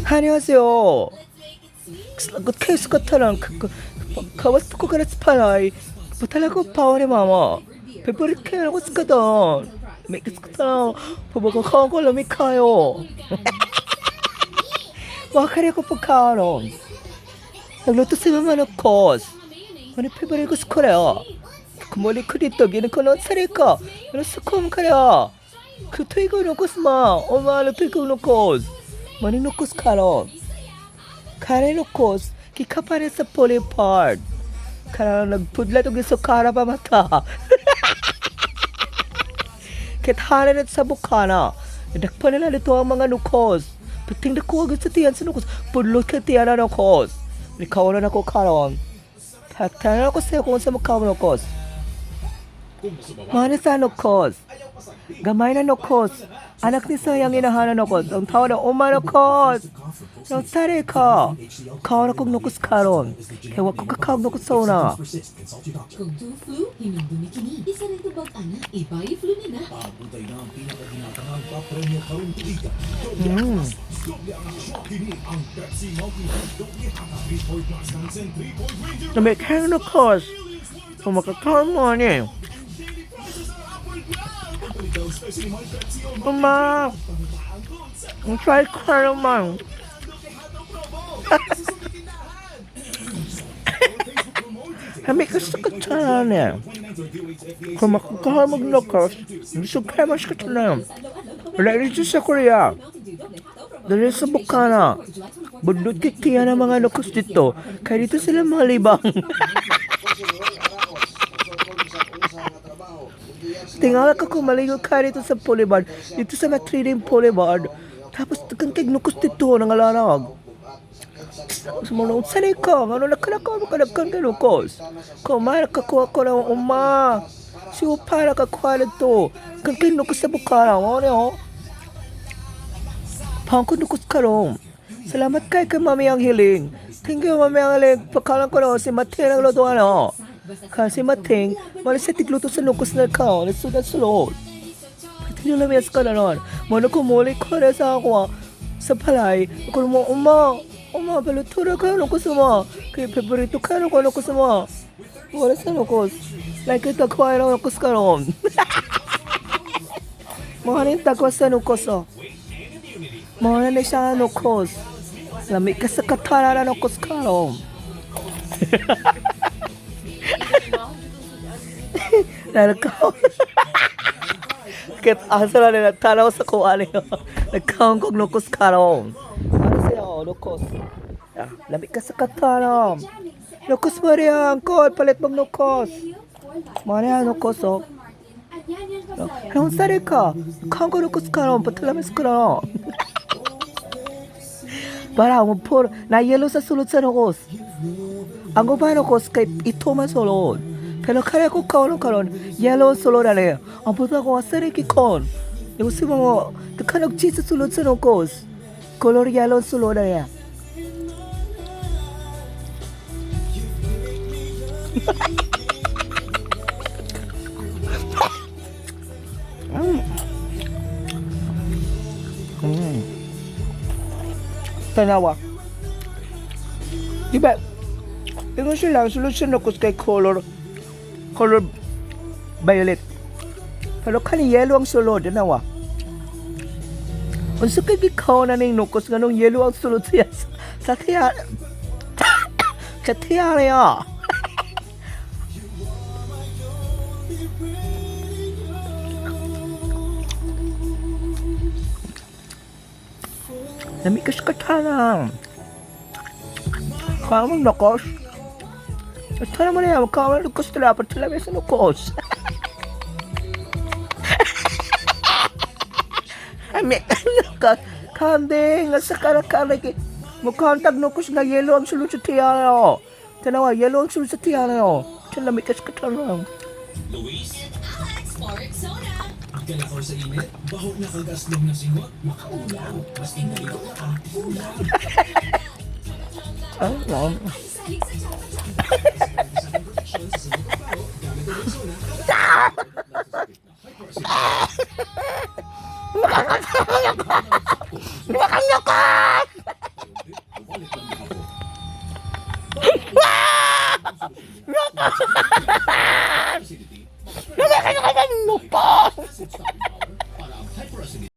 안녕하세요. 케이스 같아랑 가와스코 가라스파라이 부탈라고 파오레 마마 페퍼리 케라고 스카던 메키스카타 보보고 커걸로 미카요 와카레고 포카론 nagluto si mama ng kos ano favorite ko skora kumuli ko dito ginakanon sarika ano sukom kaya kutoy ko ng kos ma o malutoy ko ng kos mani ng kos karon kare ng kos kikapare sa poly part kaya nagpudla to giso kara pa mata kitara na sa bukana nadakpan na nalito ang mga nukos pating nakuha sa tiyan sa nukos pudlot ka tiyan na nukos Ikaw na ako karon. Tatanong ako sa'yo kung sa mukha mo nukos. Mana sa nukos? Gamay na nukos. Anak ni sayang inahanan nukos. Ang tao na nukos. Nang sari ka. Kaw na kong nukos karon. Kaya wag ko kakawag nukos sa una. Kung flu, hinumdumi kini. Isa rin tubag ana, ibay flu nina. Abutay na ang pinakaginatangang papremyo karong tuiga. Kini ang Pepsi Mountain Dew hata 3 plus ng 3 point ranger. Na may kaya nukos. Kung makakawag mo niya. Mama. Ang try ko naman. Kami kasakatan niya. Kung makakawag nukos, gusto kaya mas katanan. Wala rin sa Korea. Dahil sa bukana, bundot kitiya ng mga nukos dito, kaya dito sila malibang. Tingala ka kung maligo ka dito sa polyboard, dito sa matreading polyboard, tapos kang nukos dito ng alarag. Sumunod sa ikaw, ano nakalakaw mo ka nagkang nukos? Kung marakakuha ko ng uma, siya para kakuha nito, kang nukos sa bukana, ano? Pangko nukos karong. Salamat kay Mami ang hiling. Thank you Mami ang hiling. Pagkalan ko na si Mating ang luto ano. Kasi Mating, malas sa tigluto sa nukos na ka. Nasudat sulod. Pati nyo lamiyas ka na nun. Mano kumuli ko na sa ako sa palay. Ako mo, Uma, balutura ka nukos mo. Kaya favorito ka nukos mo. Wala sa nukos. Like ito ko ay nukos karong. Mahanin takwa sa nukos oh. Mona na siya nukos. Lamig ka sa katara na nukos karon. Nalakaw. Kit asa na nagtanaw sa kuha niyo. Nagkaon kong nukos karon. Ano siya nukos? Lamig ka sa katara. Nukos mo rin. Kod, palit mong nukos. Mona na nukos oh. Anong sari ka? Nagkaon kong nukos karon. Patalamis ko na. Para mo por na yellow sa sulod sa nukos. Ang gubay nukos kay ito man sulod. Pero kaya ko kaon karon yellow sulod na. Ang puta ko asari ki kon. Yung si mo kanog cheese sulod sa nukos. Color yellow sulod na. Tanawa. Diba? Ito sila, solution nukos kay color violet. Pero kani yellow ang sulod, tanawa. Unsa kay gikaw na ning nukos nganong yellow ang sulod siya sa tiya. Sa tiya niya. Namikas ka tanang. Kamang nukos. Ito naman yan, kamang nukos na dapat talaga sa nukos. Ami, nukos. Kanding, nasa karakari. Mukhang nukos na yellow ang sulod sa tiyano. Tanawa, yellow ang sulod sa tiyano. Ito namikas ka tanang. Kalakaw sa init, baho na kagasdong na singot, makaulaw, mas inaligaw ka, ulam. Alam. Nakakanyakot! Balik lang ako. Acidity. Ano ka naman mo pa? Acid stopping power para ang hyperacidity